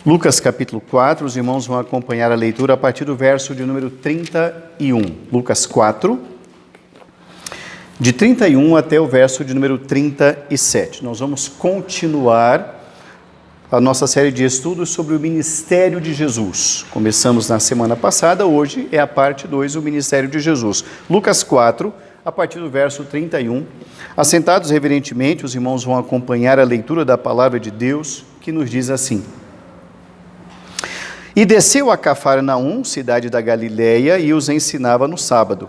Lucas capítulo 4, os irmãos vão acompanhar a leitura a partir do verso de número 31. Lucas 4, de 31 até o verso de número 37. Nós vamos continuar a nossa série de estudos sobre o ministério de Jesus. Começamos na semana passada, hoje é a parte 2, o ministério de Jesus. Lucas 4, a partir do verso 31. Assentados reverentemente, os irmãos vão acompanhar a leitura da palavra de Deus, que nos diz assim: E desceu a Cafarnaum, cidade da Galileia, e os ensinava no sábado.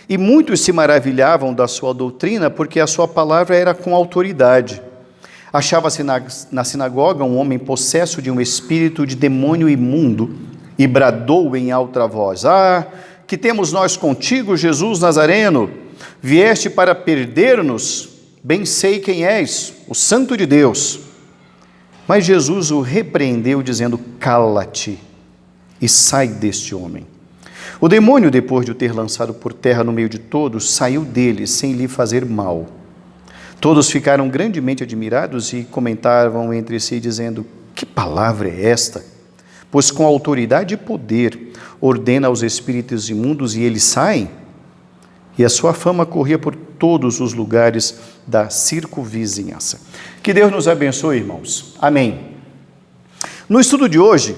E muitos se maravilhavam da sua doutrina, porque a sua palavra era com autoridade. Achava-se na sinagoga um homem possesso de um espírito de demônio imundo, e bradou em alta voz: Ah, que temos nós contigo, Jesus Nazareno? Vieste para perder-nos? Bem sei quem és, o Santo de Deus. Mas Jesus o repreendeu, dizendo: Cala-te e sai deste homem. O demônio, depois de o ter lançado por terra no meio de todos, saiu dele, sem lhe fazer mal. Todos ficaram grandemente admirados e comentavam entre si, dizendo: Que palavra é esta? Pois com autoridade e poder ordena aos espíritos imundos e eles saem. E a sua fama corria por todos os lugares da circunvizinhança. Que Deus nos abençoe, irmãos. Amém. No estudo de hoje,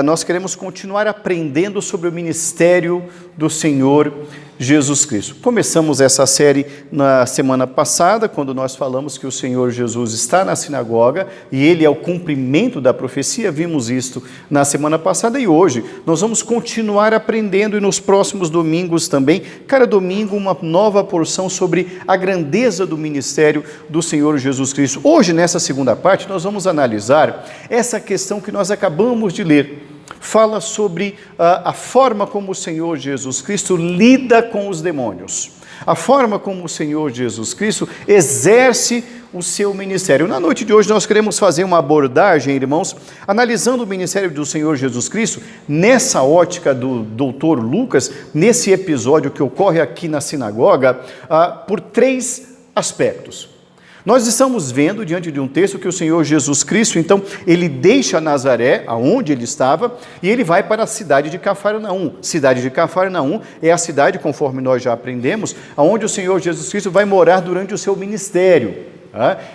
nós queremos continuar aprendendo sobre o ministério do Senhor Jesus Cristo. Começamos essa série na semana passada, quando nós falamos que o Senhor Jesus está na sinagoga e ele é o cumprimento da profecia. Vimos isto na semana passada e hoje nós vamos continuar aprendendo, e nos próximos domingos também, cada domingo uma nova porção sobre a grandeza do ministério do Senhor Jesus Cristo. Hoje, nessa segunda parte, nós vamos analisar essa questão que nós acabamos de ler. Fala sobre a forma como o Senhor Jesus Cristo lida com os demônios, a forma como o Senhor Jesus Cristo exerce o seu ministério. Na noite de hoje nós queremos fazer uma abordagem, irmãos, analisando o ministério do Senhor Jesus Cristo, nessa ótica do doutor Lucas, nesse episódio que ocorre aqui na sinagoga, por três aspectos. Nós estamos vendo, diante de um texto, que o Senhor Jesus Cristo, então, ele deixa Nazaré, aonde ele estava, e ele vai para a cidade de Cafarnaum. Cidade de Cafarnaum é a cidade, conforme nós já aprendemos, aonde o Senhor Jesus Cristo vai morar durante o seu ministério.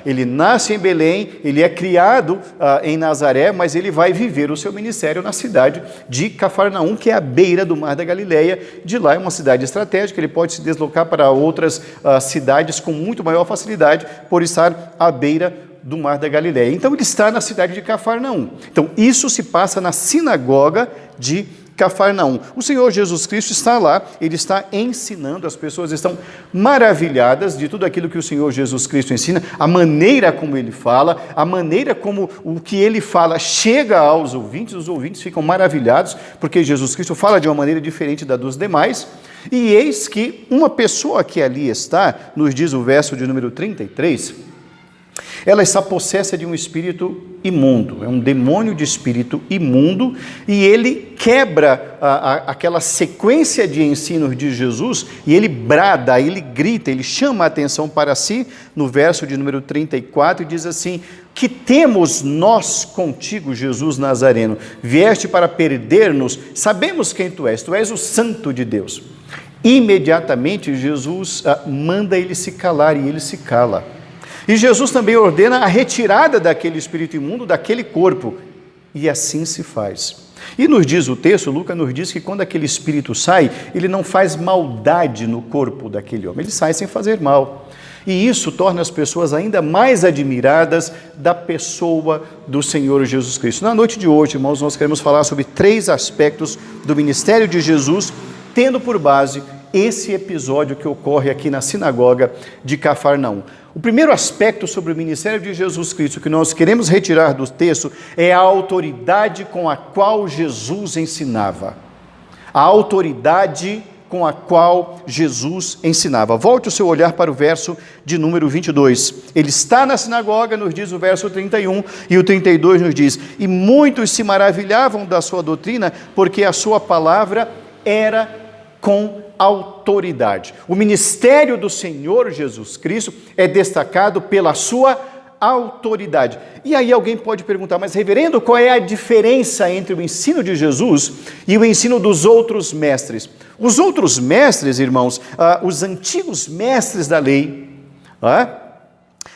Ele nasce em Belém, ele é criado em Nazaré, mas ele vai viver o seu ministério na cidade de Cafarnaum, que é à beira do Mar da Galileia. De lá é uma cidade estratégica, ele pode se deslocar para outras cidades com muito maior facilidade, por estar à beira do Mar da Galileia. Então ele está na cidade de Cafarnaum. Então isso se passa na sinagoga de Cafarnaum. O Senhor Jesus Cristo está lá, ele está ensinando, as pessoas estão maravilhadas de tudo aquilo que o Senhor Jesus Cristo ensina, a maneira como ele fala, a maneira como o que ele fala chega aos ouvintes, os ouvintes ficam maravilhados, porque Jesus Cristo fala de uma maneira diferente da dos demais, e eis que uma pessoa que ali está, nos diz o verso de número 33, ela está possessa de um espírito imundo, é um demônio de espírito imundo, e ele quebra aquela sequência de ensinos de Jesus, e ele brada, ele grita, ele chama a atenção para si, no verso de número 34, e diz assim: Que temos nós contigo, Jesus Nazareno? Vieste para perder-nos? Sabemos quem tu és o Santo de Deus. Imediatamente Jesus manda ele se calar, e ele se cala. E Jesus também ordena a retirada daquele espírito imundo, daquele corpo. E assim se faz. E nos diz o texto, Lucas nos diz que quando aquele espírito sai, ele não faz maldade no corpo daquele homem, ele sai sem fazer mal. E isso torna as pessoas ainda mais admiradas da pessoa do Senhor Jesus Cristo. Na noite de hoje, irmãos, nós queremos falar sobre três aspectos do ministério de Jesus, tendo por base esse episódio que ocorre aqui na sinagoga de Cafarnaum. O primeiro aspecto sobre o ministério de Jesus Cristo que nós queremos retirar do texto é a autoridade com a qual Jesus ensinava. A autoridade com a qual Jesus ensinava. Volte o seu olhar para o verso de número 22. Ele está na sinagoga, nos diz o verso 31, e o 32 nos diz: E muitos se maravilhavam da sua doutrina, porque a sua palavra era com autoridade. O ministério do Senhor Jesus Cristo é destacado pela sua autoridade. E aí alguém pode perguntar, mas reverendo, qual é a diferença entre o ensino de Jesus e o ensino dos outros mestres? Os outros mestres, irmãos, os antigos mestres da lei,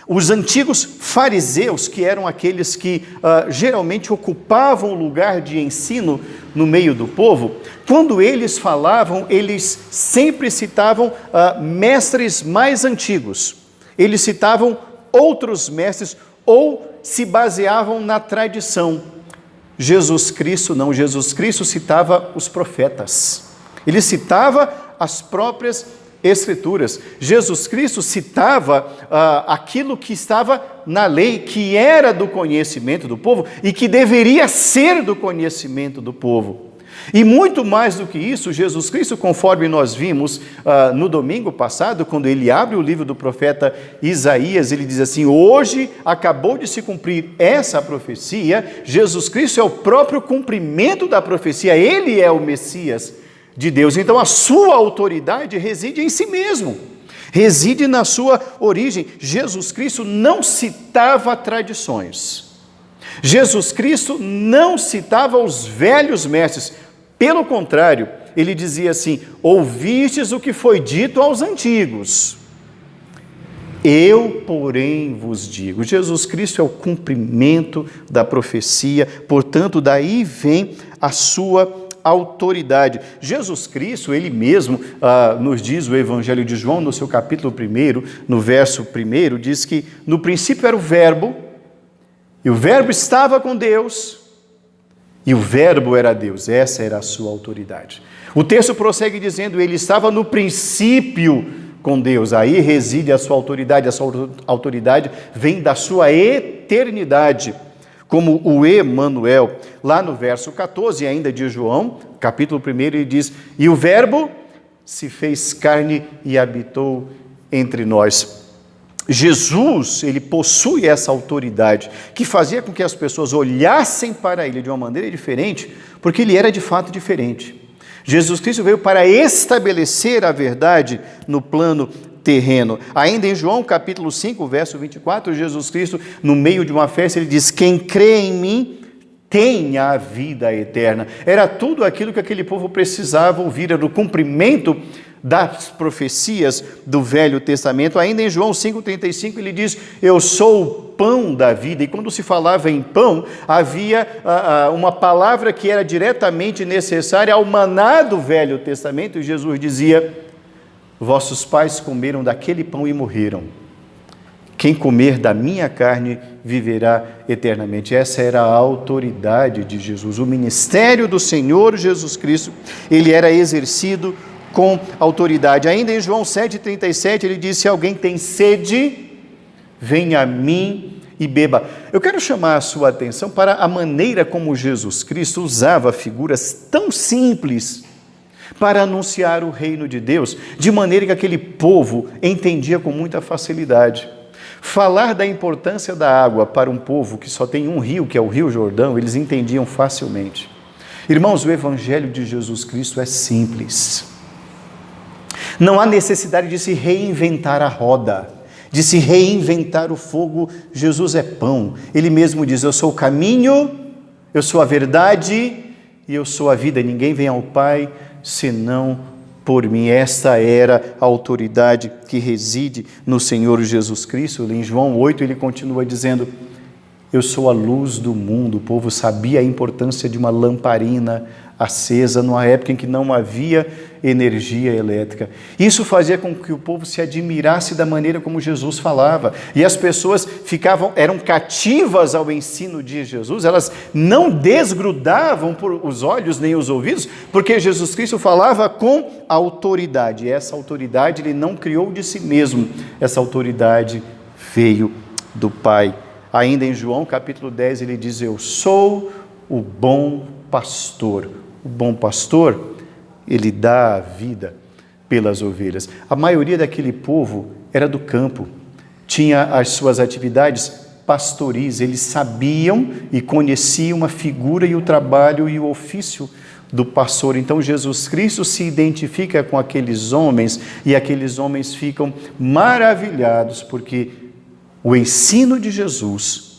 os antigos fariseus, que eram aqueles que geralmente ocupavam o lugar de ensino no meio do povo, quando eles falavam, eles sempre citavam mestres mais antigos. Eles citavam outros mestres ou se baseavam na tradição. Jesus Cristo não, Jesus Cristo citava os profetas. Ele citava as próprias Escrituras. Jesus Cristo citava aquilo que estava na lei, que era do conhecimento do povo e que deveria ser do conhecimento do povo. E muito mais do que isso, Jesus Cristo, conforme nós vimos no domingo passado, quando ele abre o livro do profeta Isaías, ele diz assim: hoje acabou de se cumprir essa profecia. Jesus Cristo é o próprio cumprimento da profecia, ele é o Messias de Deus. Então a sua autoridade reside em si mesmo, reside na sua origem. Jesus Cristo não citava tradições, Jesus Cristo não citava os velhos mestres. Pelo contrário, ele dizia assim: ouvistes o que foi dito aos antigos, eu, porém, vos digo. Jesus Cristo é o cumprimento da profecia, portanto, daí vem a sua autoridade. Jesus Cristo, ele mesmo, nos diz o Evangelho de João, no seu capítulo 1, no verso 1, diz que no princípio era o Verbo, e o Verbo estava com Deus, e o Verbo era Deus. Essa era a sua autoridade. O texto prossegue dizendo: ele estava no princípio com Deus. Aí reside a sua autoridade. A sua autoridade vem da sua eternidade, como o Emanuel. Lá no verso 14, ainda de João, capítulo 1, ele diz: e o Verbo se fez carne e habitou entre nós. Jesus, ele possui essa autoridade que fazia com que as pessoas olhassem para ele de uma maneira diferente, porque ele era de fato diferente. Jesus Cristo veio para estabelecer a verdade no plano terreno. Ainda em João capítulo 5, verso 24, Jesus Cristo, no meio de uma festa, ele diz: quem crê em mim tem a vida eterna. Era tudo aquilo que aquele povo precisava ouvir, era o cumprimento das profecias do Velho Testamento. Ainda em João 5,35 ele diz: eu sou o pão da vida. E quando se falava em pão, havia uma palavra que era diretamente necessária ao maná do Velho Testamento, e Jesus dizia: vossos pais comeram daquele pão e morreram. Quem comer da minha carne viverá eternamente. Essa era a autoridade de Jesus. O ministério do Senhor Jesus Cristo, ele era exercido com autoridade. Ainda em João 7,37, ele diz: se alguém tem sede, venha a mim e beba. Eu quero chamar a sua atenção para a maneira como Jesus Cristo usava figuras tão simples para anunciar o reino de Deus, de maneira que aquele povo entendia com muita facilidade. Falar da importância da água para um povo que só tem um rio, que é o Rio Jordão, eles entendiam facilmente. Irmãos, o Evangelho de Jesus Cristo é simples. Não há necessidade de se reinventar a roda, de se reinventar o fogo. Jesus é pão. Ele mesmo diz: eu sou o caminho, eu sou a verdade e eu sou a vida. Ninguém vem ao Pai senão por mim. Esta era a autoridade que reside no Senhor Jesus Cristo. Em João 8 ele continua dizendo: eu sou a luz do mundo. O povo sabia a importância de uma lamparina acesa numa época em que não havia energia elétrica. Isso fazia com que o povo se admirasse da maneira como Jesus falava, e as pessoas eram cativas ao ensino de Jesus. Elas não desgrudavam por os olhos nem os ouvidos, porque Jesus Cristo falava com autoridade. E essa autoridade ele não criou de si mesmo, essa autoridade veio do Pai. Ainda em João capítulo 10 ele diz: eu sou o bom pastor. O bom pastor, ele dá a vida pelas ovelhas. A maioria daquele povo era do campo, tinha as suas atividades pastoris. Eles sabiam e conheciam a figura e o trabalho e o ofício do pastor. Então Jesus Cristo se identifica com aqueles homens, e aqueles homens ficam maravilhados, porque O ensino de Jesus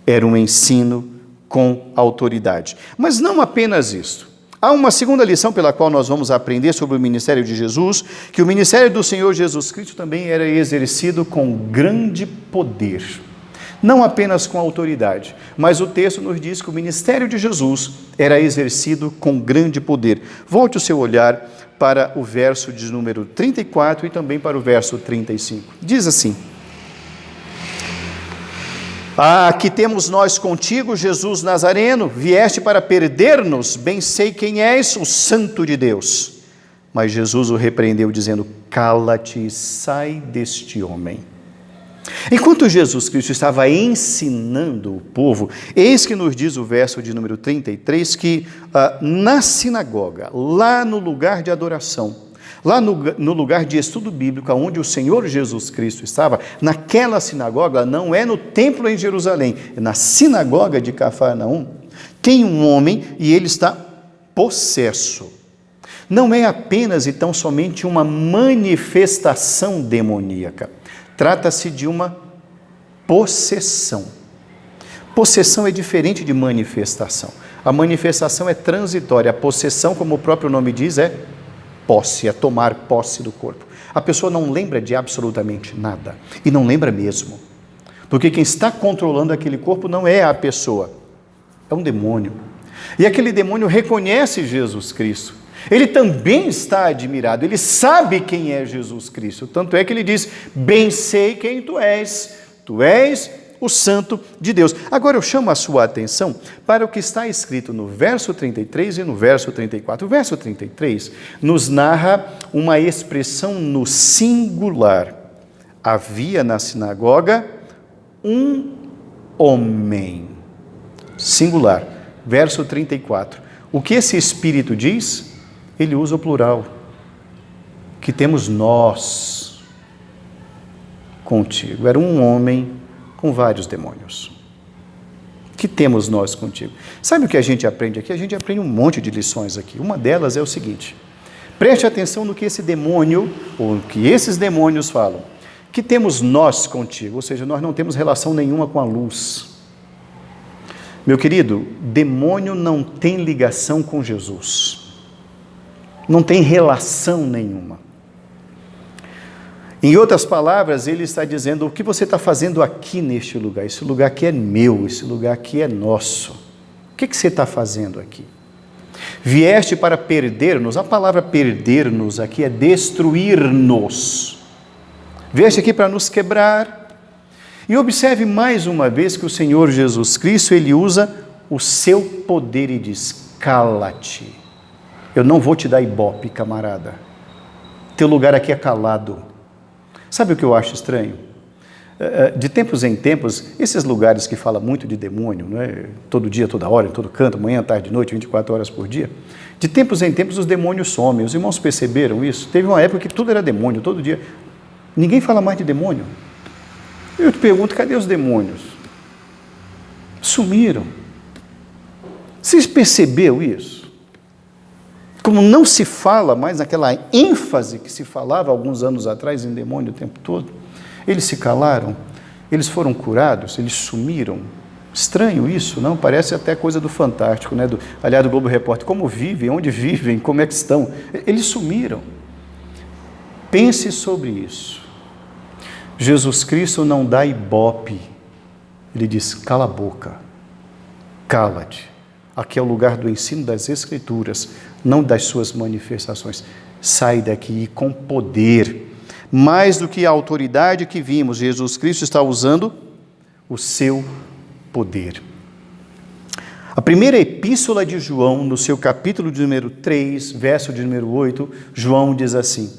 era um ensino com autoridade. Mas não apenas isso. Há uma segunda lição pela qual nós vamos aprender sobre o ministério de Jesus, que o ministério do Senhor Jesus Cristo também era exercido com grande poder. Não apenas com autoridade, mas o texto nos diz que o ministério de Jesus era exercido com grande poder. Volte o seu olhar para o verso de número 34 e também para o verso 35. Diz assim: que temos nós contigo, Jesus Nazareno, vieste para perder-nos, bem sei quem és, o Santo de Deus. Mas Jesus o repreendeu, dizendo: cala-te e sai deste homem. Enquanto Jesus Cristo estava ensinando o povo, eis que nos diz o verso de número 33, que na sinagoga, lá no lugar de adoração, lá no lugar de estudo bíblico, onde o Senhor Jesus Cristo estava, naquela sinagoga, não é no templo em Jerusalém, é na sinagoga de Cafarnaum, tem um homem e ele está possesso. Não é apenas e tão somente uma manifestação demoníaca, trata-se de uma possessão. Possessão é diferente de manifestação. A manifestação é transitória, a possessão, como o próprio nome diz, é posse, é tomar posse do corpo. A pessoa não lembra de absolutamente nada, e não lembra mesmo, porque quem está controlando aquele corpo não é a pessoa, é um demônio. E aquele demônio reconhece Jesus Cristo, ele também está admirado, ele sabe quem é Jesus Cristo, tanto é que ele diz: bem sei quem tu és o Santo de Deus. Agora eu chamo a sua atenção para o que está escrito no verso 33 e no verso 34. O verso 33 nos narra uma expressão no singular. Havia na sinagoga um homem. Singular. Verso 34. O que esse Espírito diz? Ele usa o plural. Que temos nós contigo. Era um homem com vários demônios. Que temos nós contigo. Sabe o que a gente aprende aqui? A gente aprende um monte de lições aqui. Uma delas é o seguinte: preste atenção no que esse demônio, ou que esses demônios falam. Que temos nós contigo, ou seja, nós não temos relação nenhuma com a luz. Meu querido, demônio não tem ligação com Jesus. Não tem relação nenhuma. Em outras palavras, ele está dizendo: o que você está fazendo aqui neste lugar? Esse lugar aqui é meu, esse lugar aqui é nosso. O que você está fazendo aqui? Vieste para perder-nos. A palavra perder-nos aqui é destruir-nos. Vieste aqui para nos quebrar. E observe mais uma vez que o Senhor Jesus Cristo, ele usa o seu poder e diz: cala-te. Eu não vou te dar ibope, camarada. Teu lugar aqui é calado. Sabe o que eu acho estranho? De tempos em tempos, esses lugares que falam muito de demônio, não é? Todo dia, toda hora, em todo canto, manhã, tarde, noite, 24 horas por dia, de tempos em tempos os demônios somem. Os irmãos perceberam isso? Teve uma época que tudo era demônio, todo dia. Ninguém fala mais de demônio. Eu te pergunto, cadê os demônios? Sumiram. Vocês perceberam isso? Como não se fala mais naquela ênfase que se falava alguns anos atrás em demônio o tempo todo, eles se calaram, eles foram curados, eles sumiram. Estranho isso, não? Parece até coisa do Fantástico, né? Aliás, do Globo Repórter. Como vivem, onde vivem, como é que estão? Eles sumiram. Pense sobre isso. Jesus Cristo não dá ibope. Ele diz: cala a boca, cala-te. Aqui é o lugar do ensino das Escrituras, não das suas manifestações. Sai daqui com poder. Mais do que a autoridade que vimos, Jesus Cristo está usando o seu poder. A primeira epístola de João, no seu capítulo de número 3, verso de número 8, João diz assim: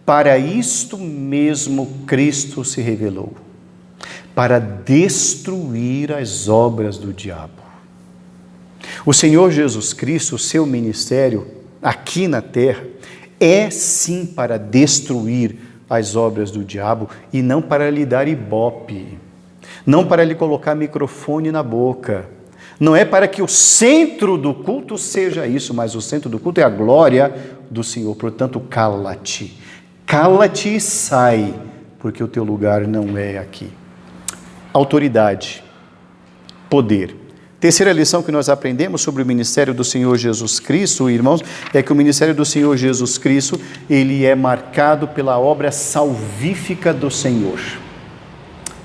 para isto mesmo Cristo se revelou, para destruir as obras do diabo. O Senhor Jesus Cristo, o seu ministério aqui na terra, é sim para destruir as obras do diabo e não para lhe dar ibope, não para lhe colocar microfone na boca. Não é para que o centro do culto seja isso, mas o centro do culto é a glória do Senhor. Portanto, cala-te. Cala-te e sai, porque o teu lugar não é aqui. autoridade, poder. Terceira lição que nós aprendemos sobre o ministério do Senhor Jesus Cristo, irmãos, é que o ministério do Senhor Jesus Cristo, ele é marcado pela obra salvífica do Senhor.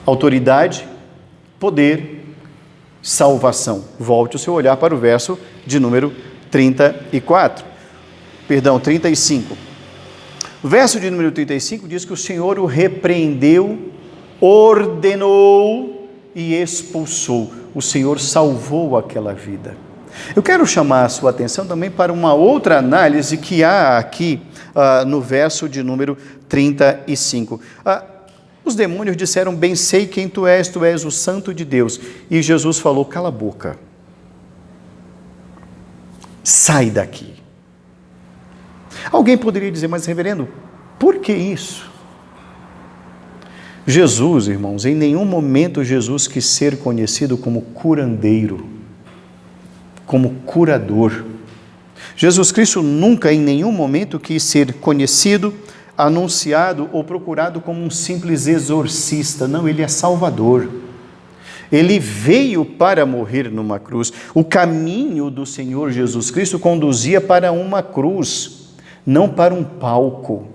Autoridade, poder, salvação. Volte o seu olhar para o verso de número 35. O verso de número 35 diz que o Senhor o repreendeu, ordenou e expulsou. O Senhor salvou aquela vida. Eu quero chamar a sua atenção também para uma outra análise que há aqui no verso de número 35. Os demônios disseram: bem sei quem tu és o santo de Deus. E Jesus falou: cala a boca. Sai daqui. Alguém poderia dizer: mas reverendo, por que isso? Jesus, irmãos, em nenhum momento Jesus quis ser conhecido como curandeiro, como curador. Jesus Cristo nunca, em nenhum momento, quis ser conhecido, anunciado ou procurado como um simples exorcista. Não, ele é Salvador. Ele veio para morrer numa cruz. O caminho do Senhor Jesus Cristo conduzia para uma cruz, não para um palco.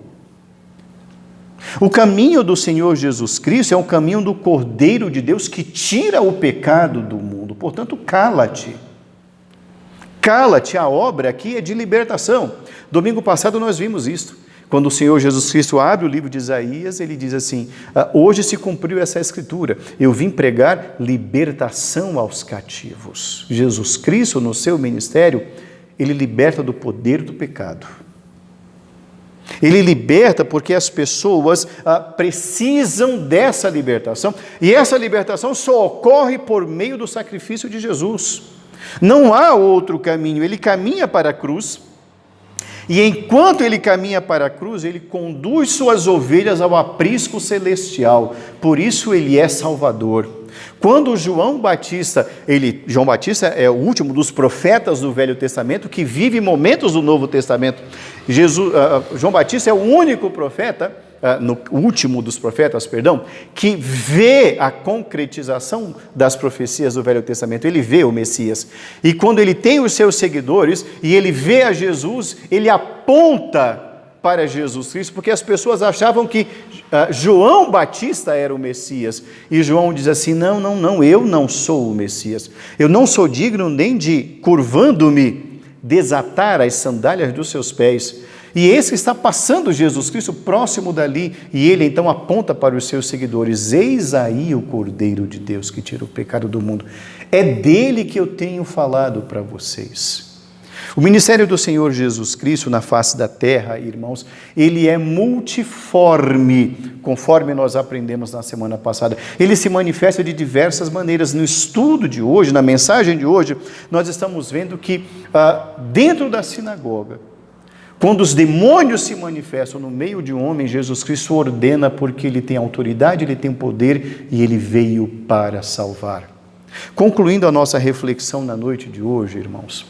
O caminho do Senhor Jesus Cristo é o caminho do Cordeiro de Deus que tira o pecado do mundo. Portanto, cala-te. Cala-te, a obra aqui é de libertação. Domingo passado nós vimos isto. Quando o Senhor Jesus Cristo abre o livro de Isaías, ele diz assim: hoje se cumpriu essa escritura, eu vim pregar libertação aos cativos. Jesus Cristo, no seu ministério, ele liberta do poder do pecado. Ele liberta porque as pessoas precisam dessa libertação, e essa libertação só ocorre por meio do sacrifício de Jesus. Não há outro caminho. Ele caminha para a cruz, e enquanto ele caminha para a cruz, ele conduz suas ovelhas ao aprisco celestial. Por isso ele é Salvador. Quando João Batista é o último dos profetas do Velho Testamento que vive momentos do Novo Testamento. João Batista é o único profeta, último dos profetas, que vê a concretização das profecias do Velho Testamento. Ele vê o Messias. E quando ele tem os seus seguidores e ele vê a Jesus, ele aponta para Jesus Cristo, porque as pessoas achavam que João Batista era o Messias, e João diz assim: não, eu não sou o Messias, eu não sou digno nem de, curvando-me, desatar as sandálias dos seus pés. E esse está passando Jesus Cristo próximo dali, e ele então aponta para os seus seguidores: eis aí o Cordeiro de Deus que tira o pecado do mundo, é dele que eu tenho falado para vocês. O ministério do Senhor Jesus Cristo na face da terra, irmãos, ele é multiforme, conforme nós aprendemos na semana passada. Ele se manifesta de diversas maneiras. No estudo de hoje, na mensagem de hoje, nós estamos vendo que dentro da sinagoga, quando os demônios se manifestam no meio de um homem, Jesus Cristo ordena, porque ele tem autoridade, ele tem poder e ele veio para salvar. Concluindo a nossa reflexão na noite de hoje, irmãos,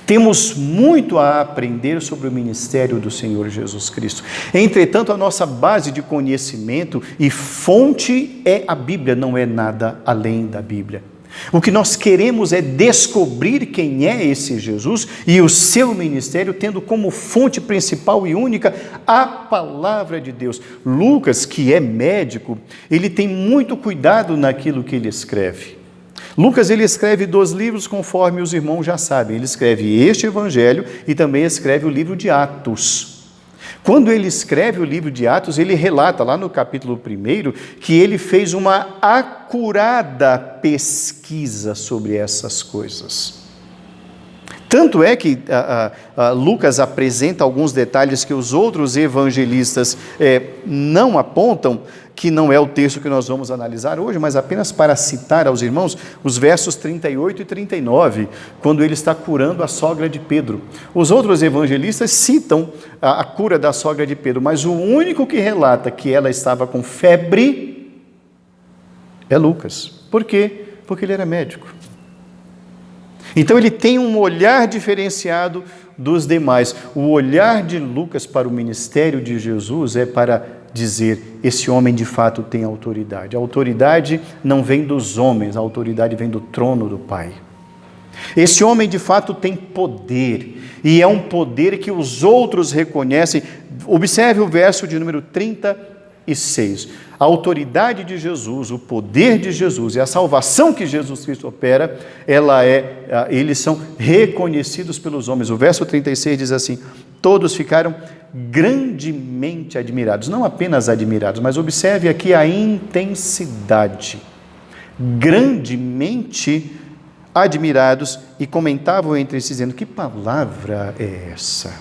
temos muito a aprender sobre o ministério do Senhor Jesus Cristo. Entretanto, a nossa base de conhecimento e fonte é a Bíblia, não é nada além da Bíblia. O que nós queremos é descobrir quem é esse Jesus e o seu ministério, tendo como fonte principal e única a palavra de Deus. Lucas, que é médico, ele tem muito cuidado naquilo que ele escreve. Lucas, ele escreve 2 livros, conforme os irmãos já sabem. Ele escreve este Evangelho e também escreve o livro de Atos. Quando ele escreve o livro de Atos, ele relata lá no capítulo 1 que ele fez uma acurada pesquisa sobre essas coisas. Tanto é que Lucas apresenta alguns detalhes que os outros evangelistas não apontam, que não é o texto que nós vamos analisar hoje, mas apenas para citar aos irmãos os versos 38 e 39, quando ele está curando a sogra de Pedro. Os outros evangelistas citam a cura da sogra de Pedro, mas o único que relata que ela estava com febre é Lucas. Por quê? Porque ele era médico. Então ele tem um olhar diferenciado dos demais. O olhar de Lucas para o ministério de Jesus é para dizer: esse homem de fato tem autoridade. A autoridade não vem dos homens, a autoridade vem do trono do Pai. Esse homem de fato tem poder, e é um poder que os outros reconhecem. Observe o verso de número 36. A autoridade de Jesus, o poder de Jesus e a salvação que Jesus Cristo opera, eles são reconhecidos pelos homens. O verso 36 diz assim: todos ficaram grandemente admirados. Não apenas admirados, mas observe aqui a intensidade. Grandemente admirados, e comentavam entre si, dizendo: que palavra é essa?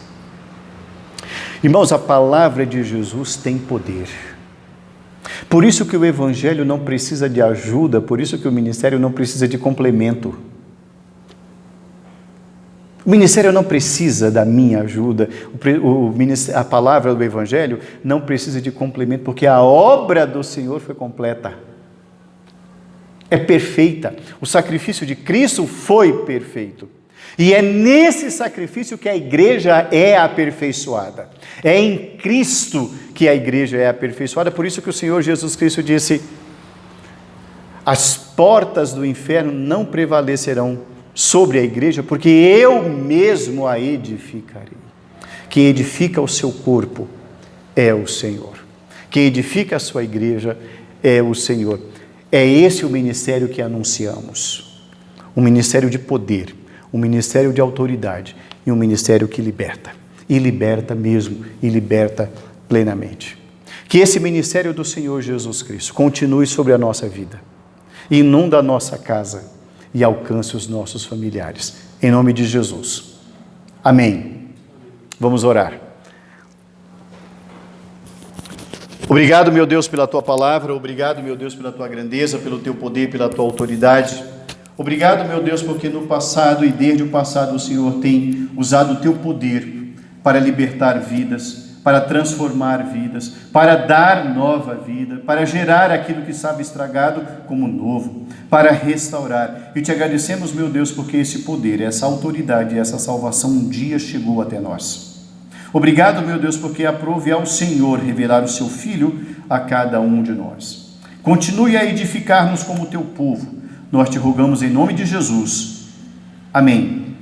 Irmãos, a palavra de Jesus tem poder. Por isso que o Evangelho não precisa de ajuda, por isso que o ministério não precisa de complemento. O ministério não precisa da minha ajuda, a palavra do Evangelho não precisa de complemento, porque a obra do Senhor foi completa. É perfeita. O sacrifício de Cristo foi perfeito. E é nesse sacrifício que a igreja é aperfeiçoada. É em Cristo que a igreja é aperfeiçoada. Por isso que o Senhor Jesus Cristo disse: as portas do inferno não prevalecerão sobre a igreja, porque eu mesmo a edificarei. Quem edifica o seu corpo é o Senhor. Quem edifica a sua igreja é o Senhor. É esse o ministério que anunciamos. Um ministério de poder, um ministério de autoridade e um ministério que liberta. E liberta mesmo, e liberta plenamente. Que esse ministério do Senhor Jesus Cristo continue sobre a nossa vida, inunda a nossa casa e alcance os nossos familiares. Em nome de Jesus. Amém. Vamos orar. Obrigado, meu Deus, pela Tua palavra. Obrigado, meu Deus, pela Tua grandeza, pelo Teu poder, pela Tua autoridade. Obrigado, meu Deus, porque no passado e desde o passado o Senhor tem usado o Teu poder para libertar vidas, para transformar vidas, para dar nova vida, para gerar aquilo que estava estragado como novo, para restaurar. E te agradecemos, meu Deus, porque esse poder, essa autoridade, essa salvação um dia chegou até nós. Obrigado, meu Deus, porque aprove ao Senhor revelar o seu Filho a cada um de nós. Continue a edificar-nos como teu povo. Nós te rogamos em nome de Jesus. Amém.